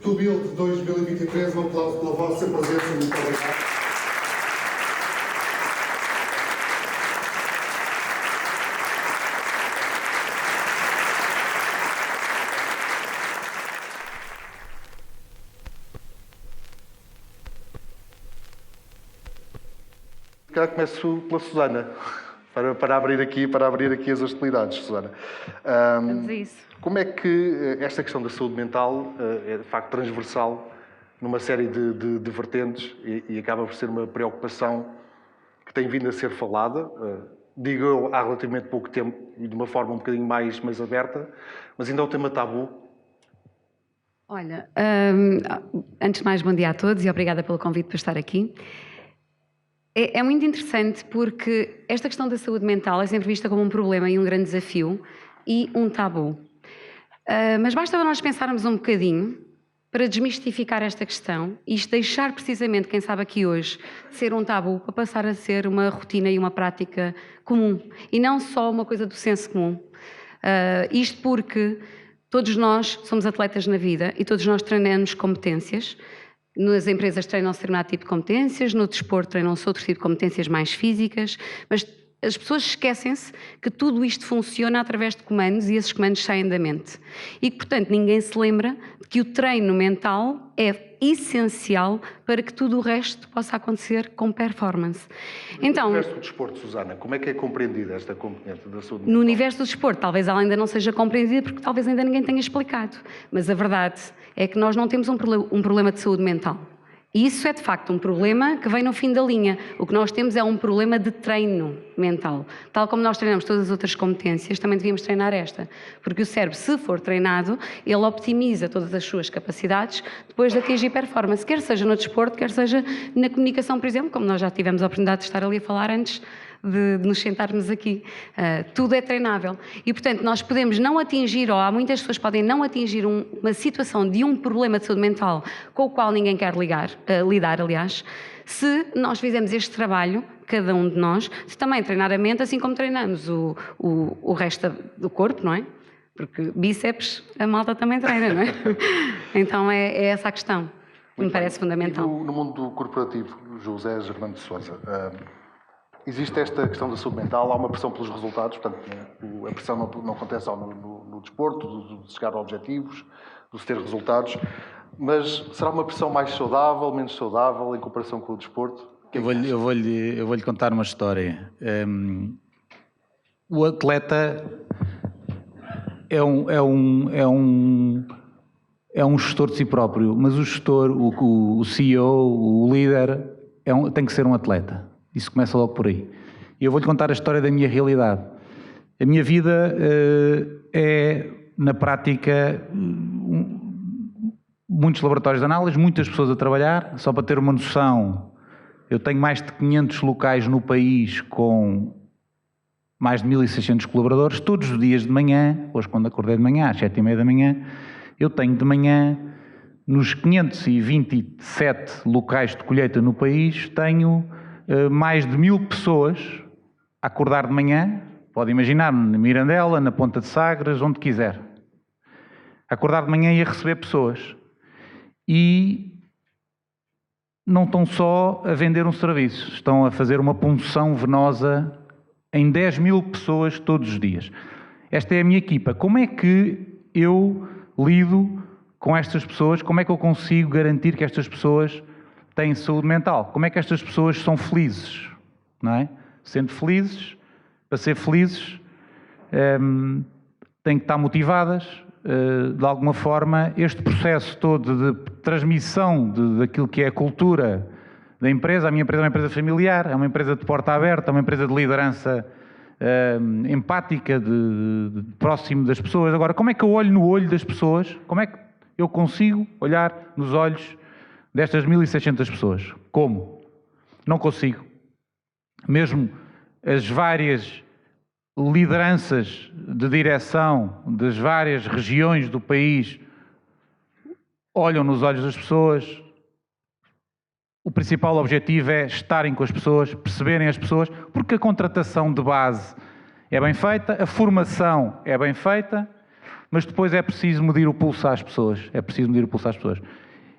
To Build 2023. Um aplauso pela vossa presença. Muito obrigado. Começo pela Susana, para abrir aqui as hostilidades, Susana. Vamos a isso. Como é que esta questão da saúde mental é de facto transversal numa série de vertentes e acaba por ser uma preocupação que tem vindo a ser falada, digo eu, há relativamente pouco tempo e de uma forma um bocadinho mais aberta, mas ainda é um tema tabu? Olha, antes de mais, bom dia a todos e obrigada pelo convite para estar aqui. É muito interessante porque esta questão da saúde mental é sempre vista como um problema e um grande desafio e um tabu. Mas basta nós pensarmos um bocadinho para desmistificar esta questão e isto deixar precisamente, quem sabe aqui hoje, de ser um tabu para passar a ser uma rotina e uma prática comum e não só uma coisa do senso comum. Isto porque todos nós somos atletas na vida e todos nós treinamos competências. Nas empresas treinam-se determinado tipo de competências, no desporto treinam-se outro tipo de competências mais físicas, mas as pessoas esquecem-se que tudo isto funciona através de comandos e esses comandos saem da mente. E que, portanto, ninguém se lembra de que o treino mental é essencial para que tudo o resto possa acontecer com performance. Então, no universo do desporto, Susana, como é que é compreendida esta componente da saúde mental? No universo do desporto, talvez ela ainda não seja compreendida porque talvez ainda ninguém tenha explicado. Mas a verdade é que nós não temos um problema de saúde mental. E isso é de facto um problema que vem no fim da linha. O que nós temos é um problema de treino mental. Tal como nós treinamos todas as outras competências, também devíamos treinar esta. Porque o cérebro, se for treinado, ele optimiza todas as suas capacidades depois de atingir performance, quer seja no desporto, quer seja na comunicação, por exemplo, como nós já tivemos a oportunidade de estar ali a falar antes de nos sentarmos aqui. Tudo é treinável. E, portanto, nós podemos não atingir, ou há muitas pessoas que podem não atingir uma situação de um problema de saúde mental com o qual ninguém quer lidar, aliás, se nós fizermos este trabalho, cada um de nós, de também treinar a mente, assim como treinamos o resto do corpo, não é? Porque bíceps a malta também treina, não é? Então é essa a questão que me parece fundamental. No mundo corporativo, José Germano de Sousa, existe esta questão da saúde mental, há uma pressão pelos resultados, portanto, a pressão não acontece só no desporto, de chegar a objetivos, de se ter resultados, mas será uma pressão mais saudável, menos saudável, em comparação com o desporto? Eu vou-lhe contar uma história. O atleta é um gestor de si próprio, mas o gestor, o CEO, o líder, tem que ser um atleta. Isso começa logo por aí. E eu vou-lhe contar a história da minha realidade. A minha vida é, na prática, muitos laboratórios de análise, muitas pessoas a trabalhar. Só para ter uma noção, eu tenho mais de 500 locais no país com mais de 1.600 colaboradores. Todos os dias de manhã, hoje quando acordei de manhã, às 7h30 da manhã, eu tenho de manhã, nos 527 locais de colheita no país, tenho mais de 1.000 pessoas a acordar de manhã, pode imaginar, na Mirandela, na Ponta de Sagres, onde quiser. A acordar de manhã e a receber pessoas. E não estão só a vender um serviço, estão a fazer uma punção venosa em 10.000 pessoas todos os dias. Esta é a minha equipa. Como é que eu lido com estas pessoas? Como é que eu consigo garantir que estas pessoas têm saúde mental? Como é que estas pessoas são felizes? Não é? Sendo felizes, para ser felizes, têm que estar motivadas. De alguma forma, este processo todo de transmissão daquilo que é a cultura da empresa, a minha empresa é uma empresa familiar, é uma empresa de porta aberta, é uma empresa de liderança empática, próximo das pessoas. Agora, como é que eu olho no olho das pessoas? Como é que eu consigo olhar nos olhos destas 1.600 pessoas? Como? Não consigo. Mesmo as várias lideranças de direção das várias regiões do país olham nos olhos das pessoas. O principal objetivo é estarem com as pessoas, perceberem as pessoas, porque a contratação de base é bem feita, a formação é bem feita, Mas depois é preciso medir o pulso às pessoas. É preciso medir o pulso às pessoas.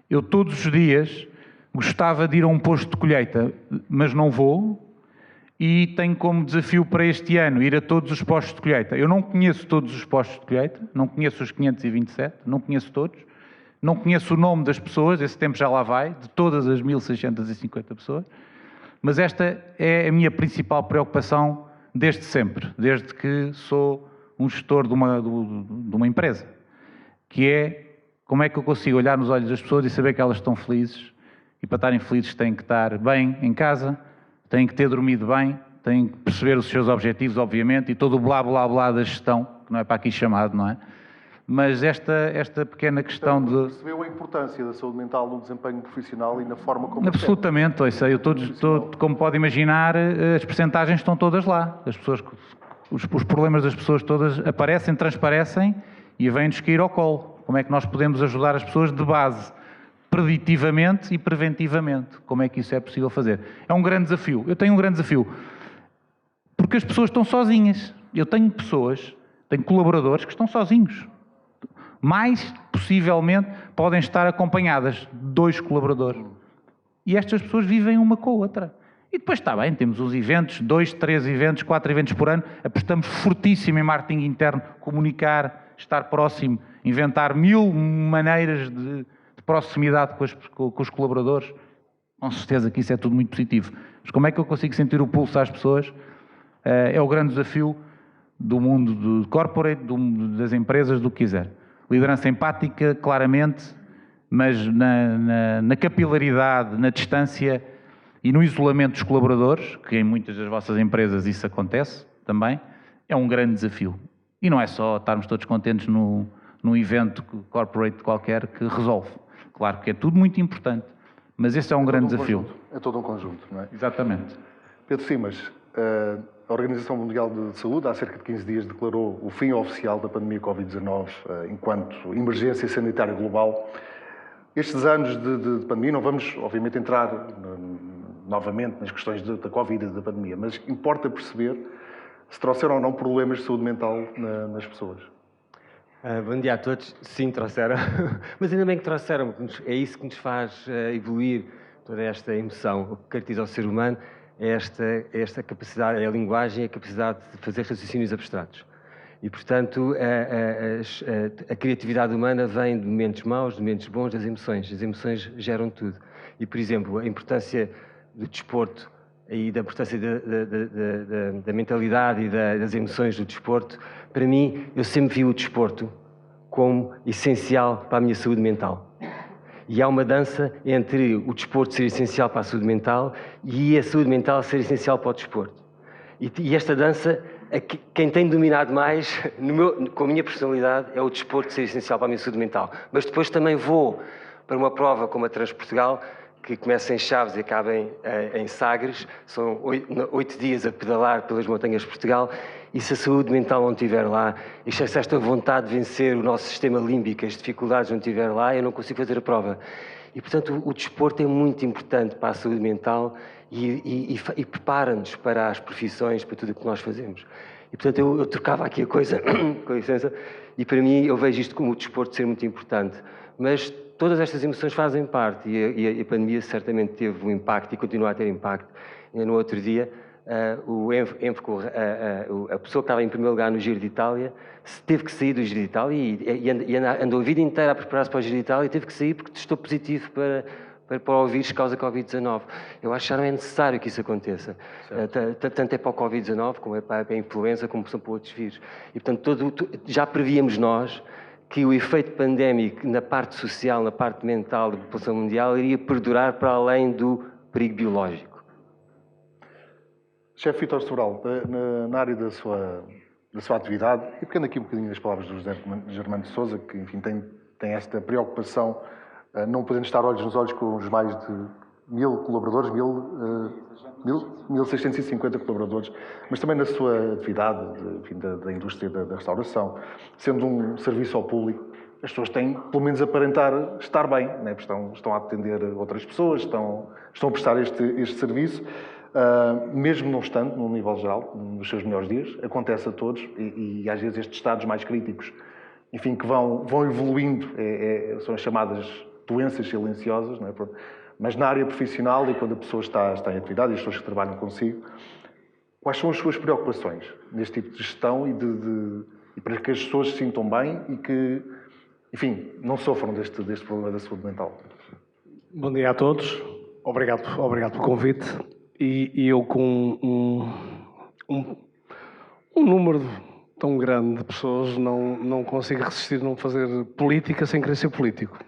Eu todos os dias gostava de ir a um posto de colheita, mas não vou, e tenho como desafio para este ano ir a todos os postos de colheita. Eu não conheço todos os postos de colheita, não conheço os 527, não conheço todos, não conheço o nome das pessoas, esse tempo já lá vai, de todas as 1650 pessoas, mas esta é a minha principal preocupação desde sempre, desde que sou um gestor de uma empresa, que é como é que eu consigo olhar nos olhos das pessoas e saber que elas estão felizes, e para estarem felizes têm que estar bem em casa, têm que ter dormido bem, têm que perceber os seus objetivos, obviamente, e todo o blá blá blá da gestão, que não é para aqui chamado, não é? Mas esta pequena questão de... Percebeu a importância da saúde mental no desempenho profissional e na forma como... Absolutamente, como pode imaginar, as percentagens estão todas lá. As pessoas, os problemas das pessoas todas aparecem, transparecem e vêm-nos cair ao colo. Como é que nós podemos ajudar as pessoas de base, preditivamente e preventivamente? Como é que isso é possível fazer? É um grande desafio. Eu tenho um grande desafio. Porque as pessoas estão sozinhas. Eu tenho tenho colaboradores que estão sozinhos. Mais, possivelmente, podem estar acompanhadas de 2 colaboradores. E estas pessoas vivem uma com a outra. E depois está bem, temos uns eventos, 2, 3 eventos, 4 eventos por ano, apostamos fortíssimo em marketing interno, comunicar, estar próximo, inventar 1000 maneiras de proximidade com os colaboradores. Com certeza que isso é tudo muito positivo. Mas como é que eu consigo sentir o pulso às pessoas? É o grande desafio do mundo do corporate, das empresas, do que quiser. Liderança empática, claramente, mas na capilaridade, na distância e no isolamento dos colaboradores, que em muitas das vossas empresas isso acontece também, é um grande desafio. E não é só estarmos todos contentes num evento corporate qualquer que resolve. Claro que é tudo muito importante, mas esse é um grande desafio. É todo um conjunto, não é? Exatamente. Pedro Simas, a Organização Mundial de Saúde há cerca de 15 dias declarou o fim oficial da pandemia Covid-19 enquanto emergência sanitária global. Estes anos de pandemia, não vamos obviamente entrar novamente nas questões da Covid e da pandemia, mas importa perceber se trouxeram ou não problemas de saúde mental nas pessoas. Bom dia a todos. Sim, trouxeram. Mas ainda bem que trouxeram, porque é isso que nos faz evoluir toda esta emoção. O que caracteriza o ser humano é esta capacidade, é a linguagem, a capacidade de fazer raciocínios abstratos. E, portanto, a criatividade humana vem de momentos maus, de momentos bons, das emoções. As emoções geram tudo. E, por exemplo, a importância do desporto e da importância da mentalidade e das emoções do desporto, para mim, eu sempre vi o desporto como essencial para a minha saúde mental. E há uma dança entre o desporto ser essencial para a saúde mental e a saúde mental ser essencial para o desporto. E esta dança, quem tem dominado mais, com a minha personalidade, é o desporto ser essencial para a minha saúde mental. Mas depois também vou para uma prova como a Transportugal, que começa em Chaves e acaba em Sagres. São 8 dias a pedalar pelas montanhas de Portugal. E se a saúde mental não estiver lá, e se esta vontade de vencer o nosso sistema límbico, as dificuldades não estiver lá, eu não consigo fazer a prova. E, portanto, o desporto é muito importante para a saúde mental e prepara-nos para as profissões, para tudo o que nós fazemos. E, portanto, eu trocava aqui a coisa, com licença, e para mim eu vejo isto como o desporto ser muito importante. Mas todas estas emoções fazem parte e a pandemia certamente teve um impacto e continua a ter impacto. E no outro dia, a pessoa que estava em primeiro lugar no Giro de Itália teve que sair do Giro de Itália e andou a vida inteira a preparar-se para o Giro de Itália e teve que sair porque testou positivo para o vírus que causa Covid-19. Eu acho que já não é necessário que isso aconteça. Tanto é para o Covid-19 como é para a influenza, como são para outros vírus. E, portanto, já prevíamos nós que o efeito pandémico na parte social, na parte mental da população mundial iria perdurar para além do perigo biológico. Chefe Vítor Sobral, na área da sua atividade, e pegando aqui um bocadinho das palavras do José Germano de Sousa, que enfim tem esta preocupação, não podendo estar olhos nos olhos com os mais de 1000 colaboradores, 1650 colaboradores, mas também na sua atividade, enfim, da indústria da restauração, sendo um serviço ao público, as pessoas têm, pelo menos, aparentar estar bem, né? Estão a atender outras pessoas, estão a prestar este serviço, mesmo não estando, num nível geral, nos seus melhores dias, acontece a todos e às vezes estes estados mais críticos enfim, que vão evoluindo, são as chamadas doenças silenciosas, não é? Mas na área profissional e quando a pessoa está em atividade e as pessoas que trabalham consigo, quais são as suas preocupações neste tipo de gestão e para que as pessoas se sintam bem e que, enfim, não sofram deste problema da saúde mental? Bom dia a todos. Obrigado pelo convite. E eu com um número tão grande de pessoas não consigo resistir a não fazer política sem querer ser político.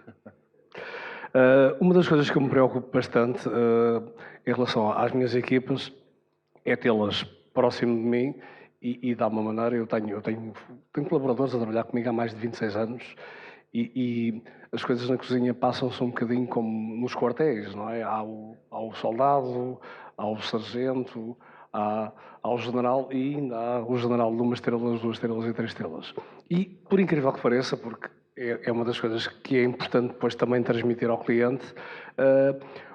Uma das coisas que eu me preocupo bastante em relação às minhas equipas é tê-las próximo de mim e de alguma maneira eu tenho colaboradores a trabalhar comigo há mais de 26 anos e as coisas na cozinha passam-se um bocadinho como nos quartéis, não é? Há o soldado, há o sargento, ao general e ainda há o general de 1 estrela, 2 estrelas e 3 estrelas. E, por incrível que pareça, porque é uma das coisas que é importante depois também transmitir ao cliente,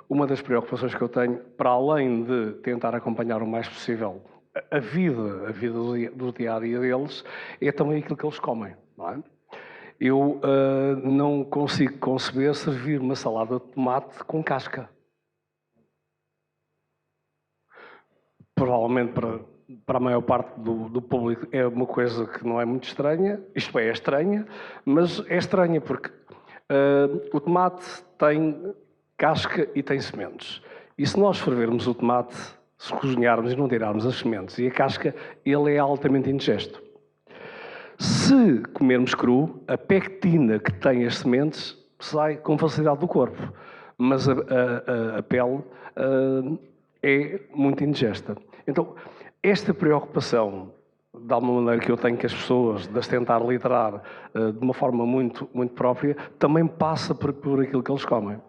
uma das preocupações que eu tenho, para além de tentar acompanhar o mais possível a vida do dia-a-dia deles, é também aquilo que eles comem, não é? Eu não consigo conceber servir uma salada de tomate com casca. Provavelmente para a maior parte do público é uma coisa que não é muito estranha, isto é estranha, mas é estranha porque o tomate tem casca e tem sementes. E se nós fervermos o tomate, se cozinharmos e não tirarmos as sementes e a casca, ele é altamente indigesto. Se comermos cru, a pectina que tem as sementes sai com facilidade do corpo, mas a pele é muito indigesta. Então, esta preocupação, de alguma maneira que eu tenho que as pessoas, de as tentar liderar de uma forma muito, muito própria, também passa por aquilo que eles comem.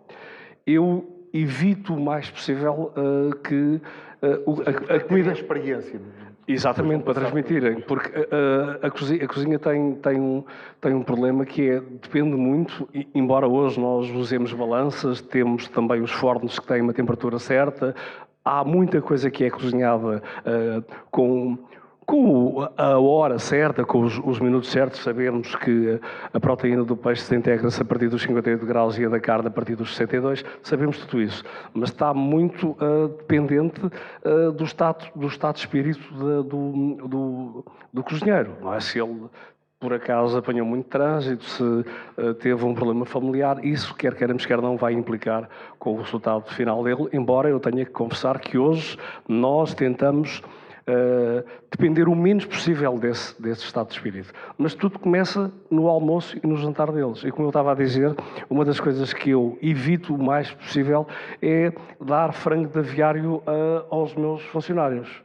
Eu evito o mais possível que a comida... A experiência. Exatamente, para transmitirem, porque a cozinha tem um problema que depende muito, embora hoje nós usemos balanças, temos também os fornos que têm uma temperatura certa, há muita coisa que é cozinhada com a hora certa, com os minutos certos, sabemos que a proteína do peixe se integra-se a partir dos 58 graus e a da carne a partir dos 62, sabemos tudo isso, mas está muito dependente do estado de espírito do cozinheiro, não é? Se ele, por acaso, apanhou muito trânsito, se teve um problema familiar, isso, quer queiramos, quer não, vai implicar com o resultado final dele, embora eu tenha que confessar que hoje nós tentamos depender o menos possível desse estado de espírito. Mas tudo começa no almoço e no jantar deles. E como eu estava a dizer, uma das coisas que eu evito o mais possível é dar frango de aviário aos meus funcionários.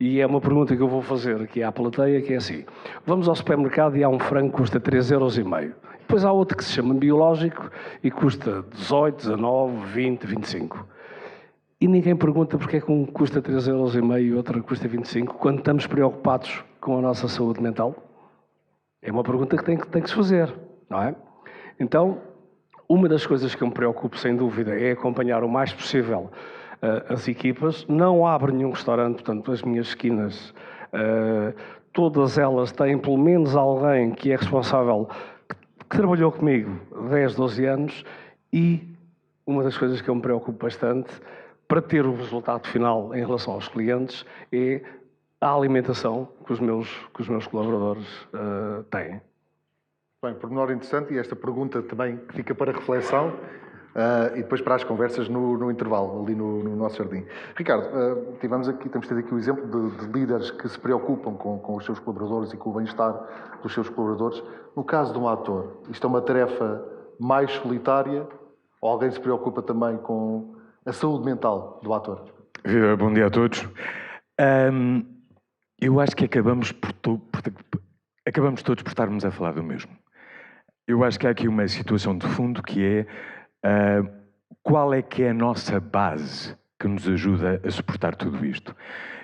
E é uma pergunta que eu vou fazer aqui à plateia, que é assim: vamos ao supermercado e há um frango que custa 3,5€. Depois há outro que se chama biológico e custa 18, 19, 20, 25. E ninguém pergunta porque é que um custa 3,5€ e outro custa 25, quando estamos preocupados com a nossa saúde mental? É uma pergunta que tem que se fazer, não é? Então, uma das coisas que eu me preocupo, sem dúvida, é acompanhar o mais possível as equipas. Não abro nenhum restaurante, portanto, as minhas esquinas, todas elas têm pelo menos alguém que é responsável, que trabalhou comigo 10, 12 anos, e uma das coisas que eu me preocupo bastante para ter o resultado final em relação aos clientes é a alimentação que os meus colaboradores têm. Bem, pormenor interessante, e esta pergunta também fica para reflexão e depois para as conversas no intervalo, ali no nosso jardim. Ricardo, temos tido aqui o exemplo de líderes que se preocupam com os seus colaboradores e com o bem-estar dos seus colaboradores. No caso de um ator, isto é uma tarefa mais solitária ou alguém se preocupa também com a saúde mental do ator? Bom dia a todos. Eu acho que acabamos todos por estarmos a falar do mesmo. Eu acho que há aqui uma situação de fundo que é qual é que é a nossa base que nos ajuda a suportar tudo isto.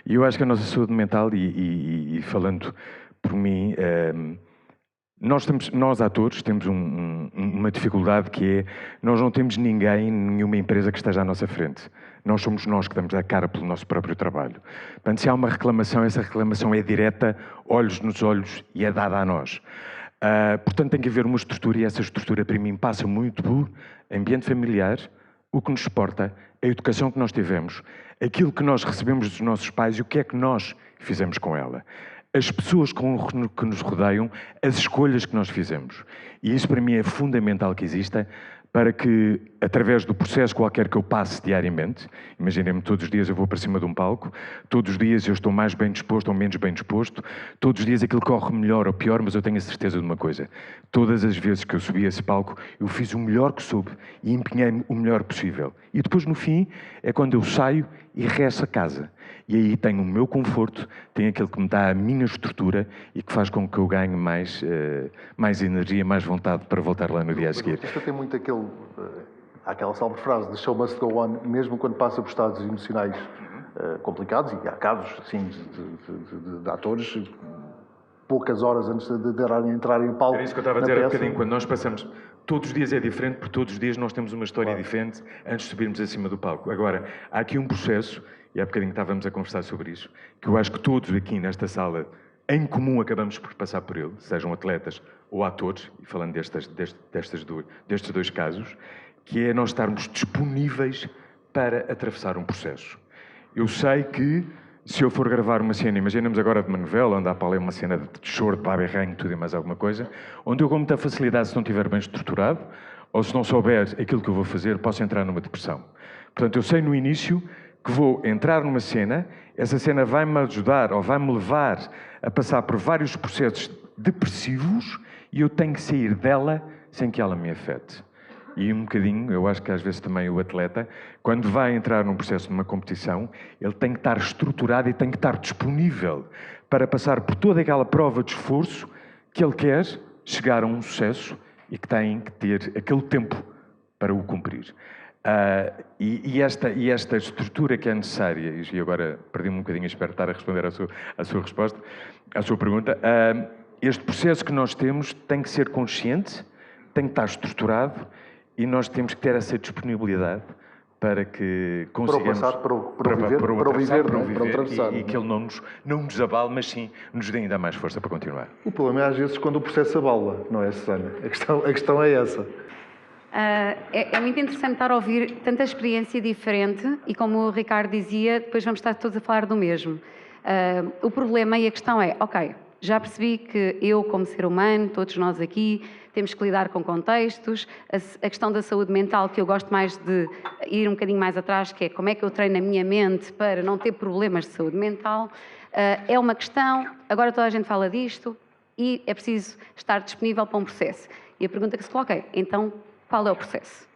E eu acho que a nossa saúde mental, e falando por mim, nós atores temos uma dificuldade que é, nós não temos ninguém, nenhuma empresa que esteja à nossa frente. Nós somos nós que damos a cara pelo nosso próprio trabalho. Portanto, se há uma reclamação, essa reclamação é direta, olhos nos olhos, e é dada a nós. Portanto, tem que haver uma estrutura e essa estrutura, para mim, passa muito por ambiente familiar, o que nos suporta, a educação que nós tivemos, aquilo que nós recebemos dos nossos pais e o que é que nós fizemos com ela. As pessoas que nos rodeiam, as escolhas que nós fizemos. E isso, para mim, é fundamental que exista para que, através do processo qualquer que eu passe diariamente, imaginem-me, todos os dias eu vou para cima de um palco, todos os dias eu estou mais bem disposto ou menos bem disposto, todos os dias aquilo corre melhor ou pior, mas eu tenho a certeza de uma coisa: todas as vezes que eu subi a esse palco, eu fiz o melhor que soube e empenhei-me o melhor possível. E depois, no fim, é quando eu saio e regresso a casa. E aí tenho o meu conforto, tenho aquilo que me dá a minha estrutura e que faz com que eu ganhe mais energia, mais vontade para voltar lá no dia a seguir. Isto tem muito aquela célebre frase, the show must go on, mesmo quando passa por estados emocionais complicados, e há casos, assim, de atores, poucas horas antes de entrarem em palco. Era isso que eu estava a dizer há bocadinho, quando nós passamos... Todos os dias é diferente, porque todos os dias nós temos uma história diferente antes de subirmos acima do palco. Agora, há aqui um processo, e há bocadinho estávamos a conversar sobre isso, que eu acho que todos aqui nesta sala, em comum, acabamos por passar por ele, sejam atletas ou atores, e falando destes dois casos, que é nós estarmos disponíveis para atravessar um processo. Eu sei que, se eu for gravar uma cena, imaginemos agora de uma novela, onde há para ali uma cena de choro, de baba e ranho, tudo e mais alguma coisa, onde eu com muita facilidade, se não estiver bem estruturado, ou se não souber aquilo que eu vou fazer, posso entrar numa depressão. Portanto, eu sei no início que vou entrar numa cena, essa cena vai-me ajudar ou vai-me levar a passar por vários processos depressivos e eu tenho que sair dela sem que ela me afete. E um bocadinho, eu acho que às vezes também o atleta, quando vai entrar num processo de uma competição, ele tem que estar estruturado e tem que estar disponível para passar por toda aquela prova de esforço que ele quer chegar a um sucesso e que tem que ter aquele tempo para o cumprir. E esta estrutura que é necessária, e agora perdi-me um bocadinho, espero estar a responder à sua resposta, à sua pergunta, este processo que nós temos tem que ser consciente, tem que estar estruturado, e nós temos que ter essa disponibilidade para que consigamos... Para o atravessar. E que ele não nos abale, mas sim nos dê ainda mais força para continuar. O problema é às vezes quando o processo abala, não é, Susana? A questão é essa. É muito interessante estar a ouvir tanta experiência diferente e, como o Ricardo dizia, depois vamos estar todos a falar do mesmo. O problema e a questão é, ok, já percebi que eu, como ser humano, todos nós aqui, temos que lidar com contextos. A questão da saúde mental, que eu gosto mais de ir um bocadinho mais atrás, que é como é que eu treino a minha mente para não ter problemas de saúde mental, é uma questão. Agora toda a gente fala disto e é preciso estar disponível para um processo. E a pergunta que se coloca é, então, qual é o processo?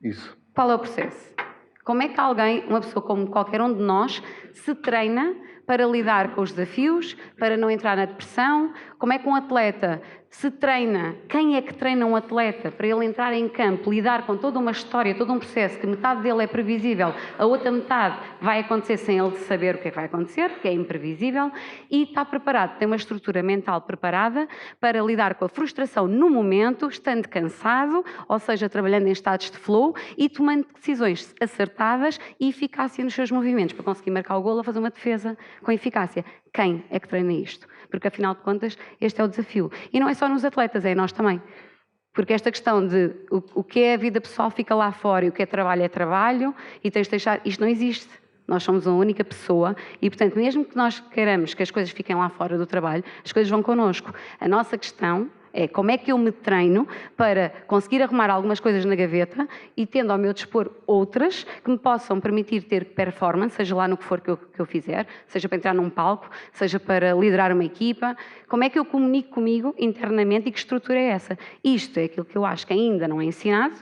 Isso. Qual é o processo? Como é que alguém, uma pessoa como qualquer um de nós, se treina para lidar com os desafios, para não entrar na depressão? Como é que um atleta se treina? Quem é que treina um atleta para ele entrar em campo, lidar com toda uma história, todo um processo, que metade dele é previsível, a outra metade vai acontecer sem ele saber o que é que vai acontecer, que é imprevisível, e está preparado, tem uma estrutura mental preparada para lidar com a frustração no momento, estando cansado, ou seja, trabalhando em estados de flow e tomando decisões acertadas e eficácia nos seus movimentos, para conseguir marcar o golo ou fazer uma defesa com eficácia. Quem é que treina isto? Porque, afinal de contas, este é o desafio. E não é só nos atletas, é em nós também. Porque esta questão de o que é a vida pessoal fica lá fora e o que é trabalho e tens de deixar... Isto não existe. Nós somos uma única pessoa e, portanto, mesmo que nós queiramos que as coisas fiquem lá fora do trabalho, as coisas vão connosco. A nossa questão é como é que eu me treino para conseguir arrumar algumas coisas na gaveta e tendo ao meu dispor outras que me possam permitir ter performance, seja lá no que for que eu fizer, seja para entrar num palco, seja para liderar uma equipa. Como é que eu comunico comigo internamente e que estrutura é essa? Isto é aquilo que eu acho que ainda não é ensinado.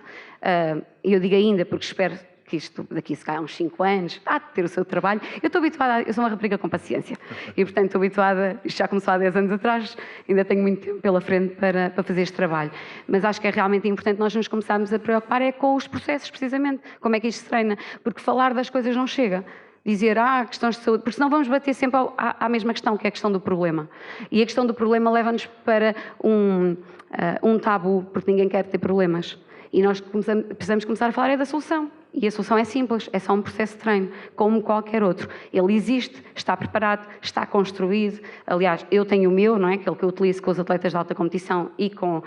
E eu digo ainda porque espero que isto daqui se calhar uns 5 anos, há de ter o seu trabalho. Eu estou habituada, eu sou uma rapariga com paciência e, portanto, estou habituada, isto já começou há 10 anos atrás, ainda tenho muito tempo pela frente para fazer este trabalho. Mas acho que é realmente importante nós nos começarmos a preocupar é com os processos, precisamente, como é que isto se treina, porque falar das coisas não chega. Dizer, questões de saúde, porque senão vamos bater sempre à mesma questão, que é a questão do problema. E a questão do problema leva-nos para um tabu, porque ninguém quer ter problemas. E nós precisamos começar a falar da solução. E a solução é simples, é só um processo de treino, como qualquer outro. Ele existe, está preparado, está construído. Aliás, eu tenho o meu, não é? Aquele que eu utilizo com os atletas de alta competição e com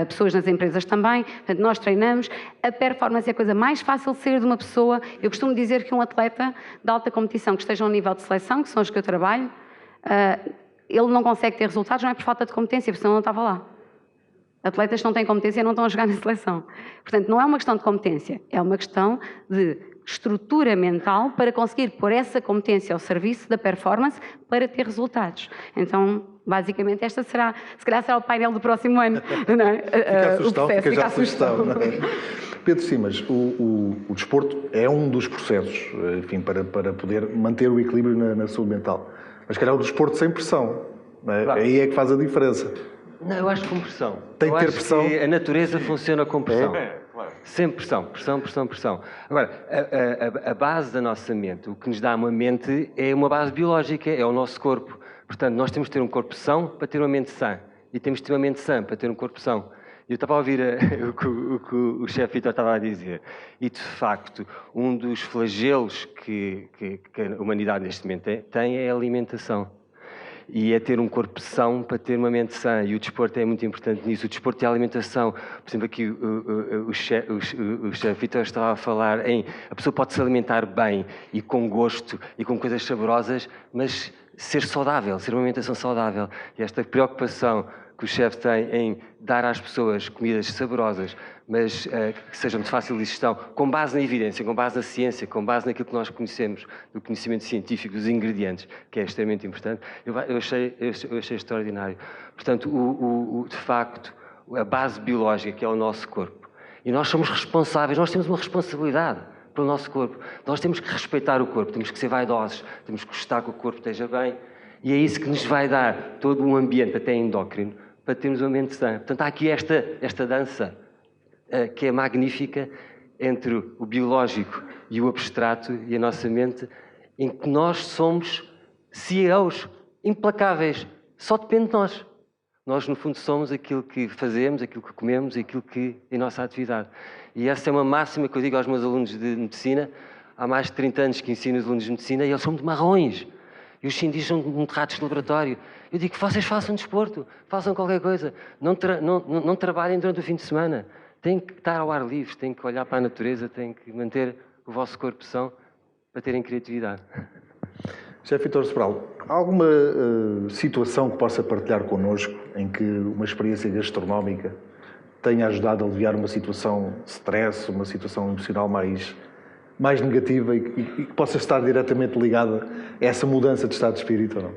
pessoas nas empresas também. Portanto, nós treinamos. A performance é a coisa mais fácil de ser de uma pessoa. Eu costumo dizer que um atleta de alta competição que esteja a um nível de seleção, que são os que eu trabalho, ele não consegue ter resultados, não é por falta de competência, porque senão não estava lá. Atletas que não têm competência não estão a jogar na seleção. Portanto, não é uma questão de competência, é uma questão de estrutura mental para conseguir pôr essa competência ao serviço da performance para ter resultados. Então, basicamente, esta será, se calhar será o painel do próximo ano. Não é? Fica a sugestão, fica já a sugestão. Pedro Simas, o desporto é um dos processos, enfim, para poder manter o equilíbrio na saúde mental. Mas, se calhar, o desporto sem pressão, não é? Claro. Aí é que faz a diferença. Não, eu acho que com pressão. Tem que ter acho pressão. Que a natureza funciona com pressão. Claro. Sempre pressão, pressão, pressão, pressão. Agora, a base da nossa mente, o que nos dá uma mente é uma base biológica, é o nosso corpo. Portanto, nós temos de ter um corpo são para ter uma mente sã. E temos de ter uma mente sã para ter um corpo são. Eu estava a ouvir o que o chefe Vitor estava a dizer. E, de facto, um dos flagelos que a humanidade neste momento tem é a alimentação. E é ter um corpo são para ter uma mente sã. E o desporto é muito importante nisso. O desporto e a alimentação. Por exemplo, aqui o chefe Vitor estava a falar em... A pessoa pode se alimentar bem e com gosto e com coisas saborosas, mas ser saudável, ser uma alimentação saudável. E esta preocupação que o chefe tem em dar às pessoas comidas saborosas, mas que sejam de fácil digestão, com base na evidência, com base na ciência, com base naquilo que nós conhecemos, do conhecimento científico, dos ingredientes, que é extremamente importante, eu achei extraordinário. Portanto, de facto, a base biológica, que é o nosso corpo. E nós somos responsáveis, nós temos uma responsabilidade pelo nosso corpo. Nós temos que respeitar o corpo, temos que ser vaidosos, temos que gostar que o corpo esteja bem, e é isso que nos vai dar todo um ambiente, até endócrino, para termos uma mente sã. Portanto, há aqui esta dança que é magnífica entre o biológico e o abstrato e a nossa mente, em que nós somos CEOs implacáveis. Só depende de nós. Nós, no fundo, somos aquilo que fazemos, aquilo que comemos e aquilo que é a nossa atividade. E essa é uma máxima que eu digo aos meus alunos de medicina. Há mais de 30 anos que ensino os alunos de medicina e eles são de marrões. E os cientistas são de ratos de laboratório. Eu digo, vocês façam desporto, façam qualquer coisa. Não trabalhem durante o fim de semana. Têm que estar ao ar livre, têm que olhar para a natureza, têm que manter o vosso corpo são para terem criatividade. Chefe Vitor Sobral, há alguma situação que possa partilhar connosco em que uma experiência gastronómica tenha ajudado a aliviar uma situação de stress, uma situação emocional mais negativa e que possa estar diretamente ligada a essa mudança de estado de espírito ou não?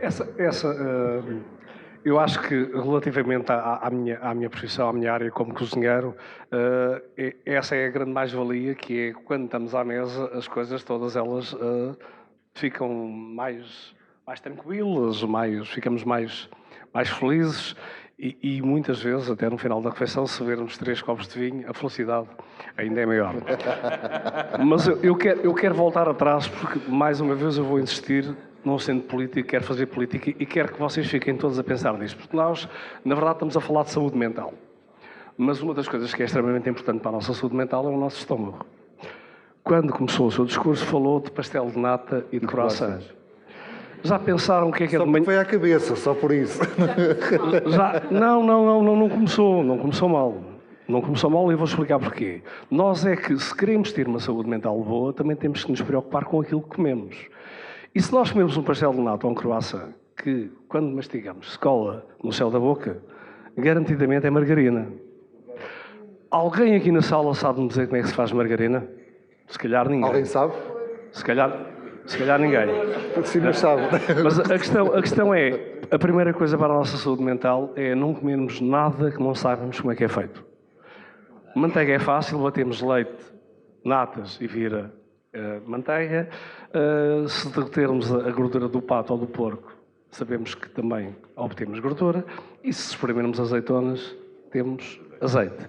Eu acho que relativamente à minha profissão, à minha área como cozinheiro, essa é a grande mais-valia, que é quando estamos à mesa as coisas todas elas ficam mais tranquilas, ficamos mais felizes e muitas vezes, até no final da refeição, se bebermos 3 copos de vinho, a felicidade ainda é maior. Mas eu quero voltar atrás porque, mais uma vez, eu vou insistir, não sendo político, quero fazer política e quero que vocês fiquem todos a pensar nisto, porque nós, na verdade, estamos a falar de saúde mental. Mas uma das coisas que é extremamente importante para a nossa saúde mental é o nosso estômago. Quando começou o seu discurso, falou de pastel de nata e de croissants. Já pensaram o que é de manhã? Só foi à cabeça, só por isso. Não começou mal. Não começou mal e vou explicar porquê. Nós é que, se queremos ter uma saúde mental boa, também temos que nos preocupar com aquilo que comemos. E se nós comemos um pastel de nata ou um croissant, que, quando mastigamos, se cola no céu da boca, garantidamente é margarina. Alguém aqui na sala sabe-me dizer como é que se faz margarina? Se calhar ninguém. Alguém sabe? Se calhar ninguém. Sim, mas sabe. Mas a questão é, a primeira coisa para a nossa saúde mental é não comermos nada que não saibamos como é que é feito. Manteiga é fácil, batemos leite, natas e vira manteiga. Se derretermos a gordura do pato ou do porco, sabemos que também obtemos gordura. E se espremermos azeitonas, temos azeite.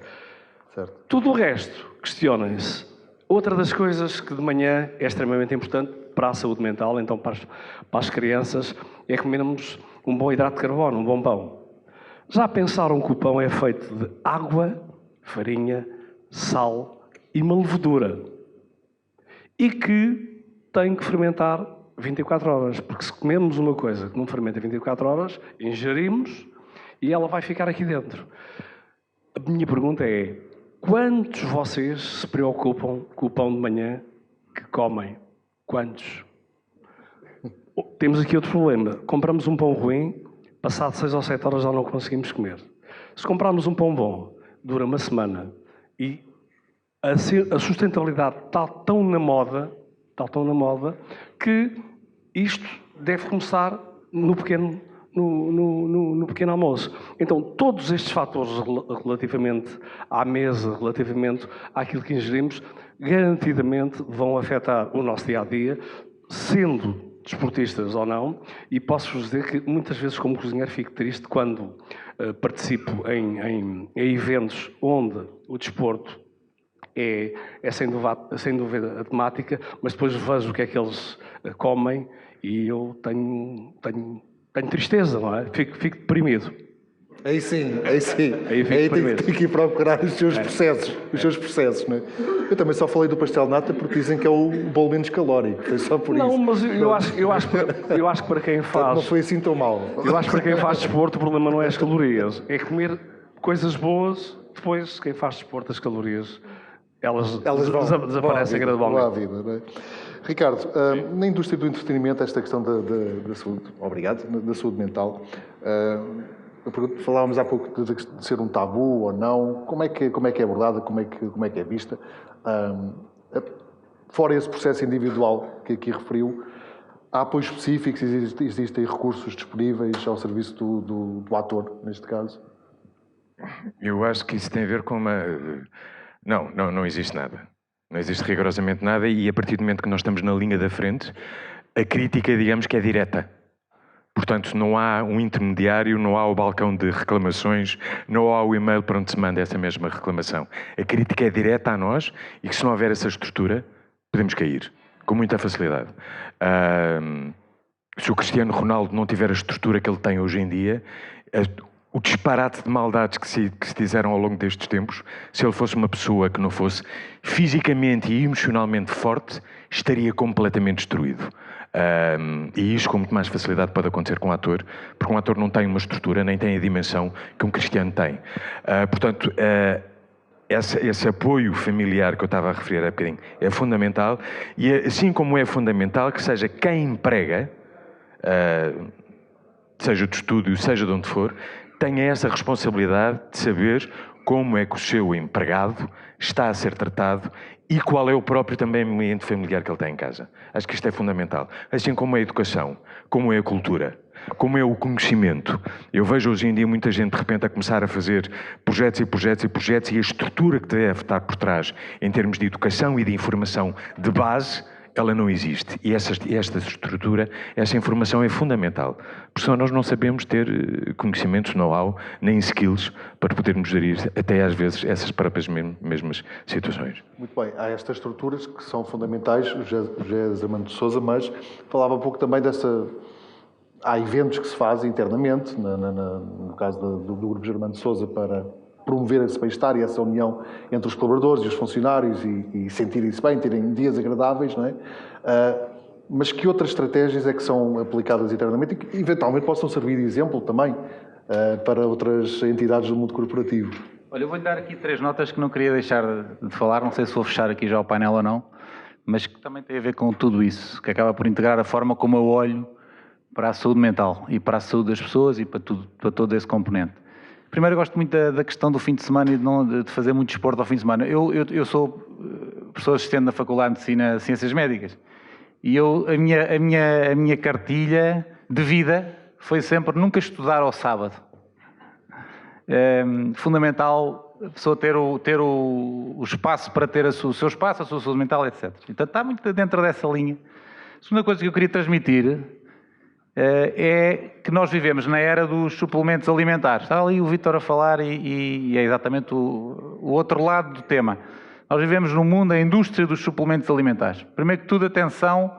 Certo. Tudo o resto, questionem-se. Outra das coisas que de manhã é extremamente importante para a saúde mental, então para as crianças, é comermos um bom hidrato de carbono, um bom pão. Já pensaram que o pão é feito de água, farinha, sal e uma levedura? e que tem que fermentar 24 horas, porque se comermos uma coisa que não fermenta 24 horas, ingerimos e ela vai ficar aqui dentro. A minha pergunta é: quantos de vocês se preocupam com o pão de manhã que comem? Quantos? Temos aqui outro problema. Compramos um pão ruim, passado 6 ou 7 horas já não conseguimos comer. Se comprarmos um pão bom, dura uma semana e a sustentabilidade está tão na moda, que isto deve começar no pequeno almoço. Então, todos estes fatores relativamente à mesa, relativamente àquilo que ingerimos, garantidamente vão afetar o nosso dia-a-dia, sendo desportistas ou não, e posso-vos dizer que muitas vezes como cozinheiro fico triste quando participo em eventos onde o desporto é sem dúvida a temática, mas depois vejo o que é que eles comem e eu tenho tristeza, não é? Fico deprimido. Aí sim. Aí tem que ir procurar os seus processos, não é? Eu também só falei do pastel de nata porque dizem que é o bolo menos calórico, foi só por isso. Não, mas eu acho que para quem faz... Não foi assim tão mal. Eu acho que para quem faz desporto o problema não é as calorias, é comer coisas boas, depois quem faz desporto as calorias, elas desaparecem gradualmente. Vão à vida, não é? Ricardo, na indústria do entretenimento, esta questão da saúde, obrigado, da saúde mental, falávamos há pouco de ser um tabu ou não, como é que é abordada, como é que é vista? Fora esse processo individual que aqui referiu, há apoios específicos, existem recursos disponíveis ao serviço do ator, neste caso? Eu acho que isso tem a ver com uma... Não existe nada. Não existe rigorosamente nada e a partir do momento que nós estamos na linha da frente, a crítica, digamos que é direta. Portanto, não há um intermediário, não há o balcão de reclamações, não há o e-mail para onde se manda essa mesma reclamação. A crítica é direta a nós e que se não houver essa estrutura, podemos cair, com muita facilidade. Se o Cristiano Ronaldo não tiver a estrutura que ele tem hoje em dia, o disparate de maldades que se fizeram ao longo destes tempos, se ele fosse uma pessoa que não fosse fisicamente e emocionalmente forte, estaria completamente destruído. E isso com muito mais facilidade pode acontecer com um ator, porque um ator não tem uma estrutura, nem tem a dimensão que um Cristiano tem. Portanto, esse apoio familiar que eu estava a referir há bocadinho é fundamental, e assim como é fundamental que seja quem emprega, seja de estúdio, seja de onde for, tenha essa responsabilidade de saber como é que o seu empregado está a ser tratado e qual é o próprio também ambiente familiar que ele tem em casa. Acho que isto é fundamental. Assim como é a educação, como é a cultura, como é o conhecimento. Eu vejo hoje em dia muita gente de repente a começar a fazer projetos e a estrutura que deve estar por trás em termos de educação e de informação de base, ela não existe. E esta estrutura, essa informação é fundamental. Porque senão nós não sabemos ter conhecimentos, know-how, nem skills para podermos gerir até às vezes essas próprias mesmas situações. Muito bem. Há estas estruturas que são fundamentais, o José Zarmando de Sousa, mas falava um pouco também dessa... Há eventos que se fazem internamente, no caso do Grupo Zarmando de Sousa, para promover esse bem-estar e essa união entre os colaboradores e os funcionários e sentirem-se bem, terem dias agradáveis, não é? Mas que outras estratégias é que são aplicadas internamente e que eventualmente possam servir de exemplo também para outras entidades do mundo corporativo? Olha, eu vou-lhe dar aqui 3 notas que não queria deixar de falar, não sei se vou fechar aqui já o painel ou não, mas que também tem a ver com tudo isso, que acaba por integrar a forma como eu olho para a saúde mental e para a saúde das pessoas e para todo esse componente. Primeiro, eu gosto muito da questão do fim de semana e de fazer muito desporto ao fim de semana. Eu sou professor assistente na Faculdade de Medicina Ciências Médicas e a minha cartilha de vida foi sempre nunca estudar ao sábado. É fundamental a pessoa ter o espaço para ter o seu espaço, a sua saúde mental, etc. Então está muito dentro dessa linha. A segunda coisa que eu queria transmitir é que nós vivemos na era dos suplementos alimentares. Está ali o Vítor a falar e é exatamente o outro lado do tema. Nós vivemos num mundo, a indústria dos suplementos alimentares. Primeiro que tudo, atenção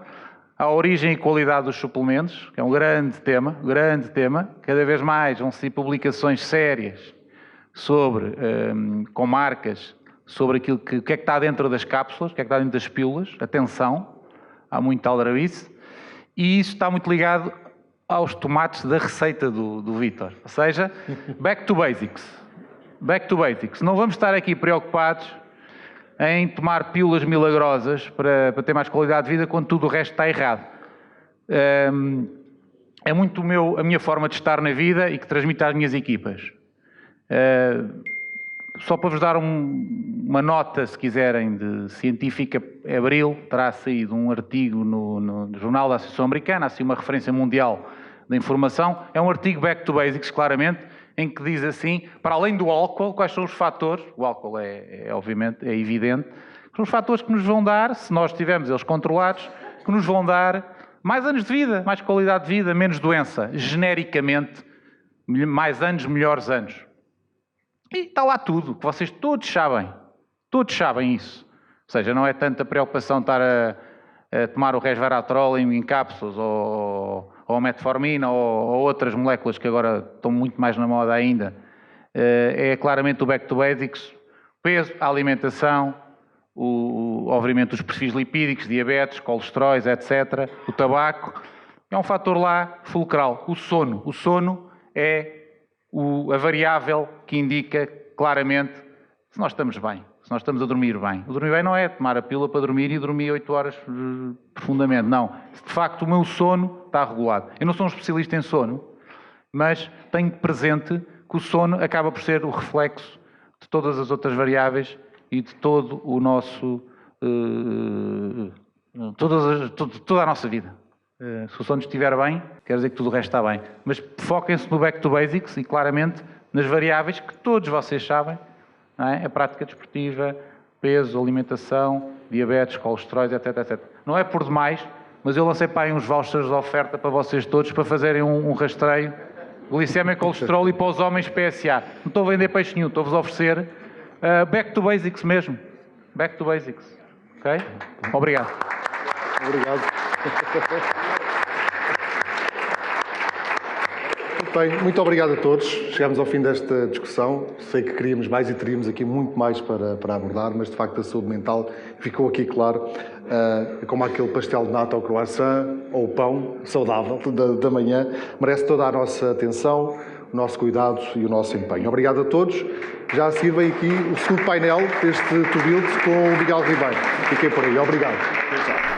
à origem e qualidade dos suplementos, que é um grande tema. Cada vez mais vão sair publicações sérias com marcas sobre aquilo o que é que está dentro das cápsulas, o que é que está dentro das pílulas. Atenção, há muito aldrabice. E isso está muito ligado aos tomates da receita do Vítor. Ou seja, back to basics. Back to basics. Não vamos estar aqui preocupados em tomar pílulas milagrosas para ter mais qualidade de vida quando tudo o resto está errado. É muito a minha forma de estar na vida e que transmito às minhas equipas. Só para vos dar uma nota, se quiserem, de científica, em abril terá saído um artigo no Jornal da Associação Americana, assim uma referência mundial da informação. É um artigo back to basics, claramente, em que diz assim, para além do álcool, quais são os fatores, o álcool obviamente, é evidente, são os fatores que nos vão dar, se nós tivermos eles controlados, que nos vão dar mais anos de vida, mais qualidade de vida, menos doença, genericamente, mais anos, melhores anos. E está lá tudo, que vocês todos sabem isso. Ou seja, não é tanta preocupação estar a tomar o resveratrol em cápsulas ou a metformina ou outras moléculas que agora estão muito mais na moda ainda. É claramente o back to basics, peso, a alimentação, obviamente os perfis lipídicos, diabetes, colesteróis, etc. O tabaco. É um fator lá fulcral. O sono. O sono é a variável que indica claramente se nós estamos bem, se nós estamos a dormir bem. O dormir bem não é tomar a pílula para dormir e dormir 8 horas profundamente, não. De facto, o meu sono está regulado. Eu não sou um especialista em sono, mas tenho presente que o sono acaba por ser o reflexo de todas as outras variáveis e de todo o nosso... toda a nossa vida. Se o sono estiver bem, quer dizer que tudo o resto está bem. Mas foquem-se no back to basics e claramente nas variáveis que todos vocês sabem, não é? A prática desportiva, peso, alimentação, diabetes, colesteróis, etc, etc. Não é por demais, mas eu lancei para aí uns vouchers de oferta para vocês todos para fazerem um rastreio glicemia e colesterol e para os homens PSA. Não estou a vender peixe nenhum, estou-vos a oferecer back to basics mesmo. Back to basics. Ok? Obrigado. Obrigado. Bem, muito obrigado a todos. Chegamos ao fim desta discussão. Sei que queríamos mais e teríamos aqui muito mais para abordar, mas de facto a saúde mental ficou aqui claro, como aquele pastel de nata ao croissant ou o pão saudável da manhã, merece toda a nossa atenção, o nosso cuidado e o nosso empenho. Obrigado a todos. Já sirvem aqui o segundo painel deste Tubild com o Miguel Ribeiro. Fiquem por aí. Obrigado.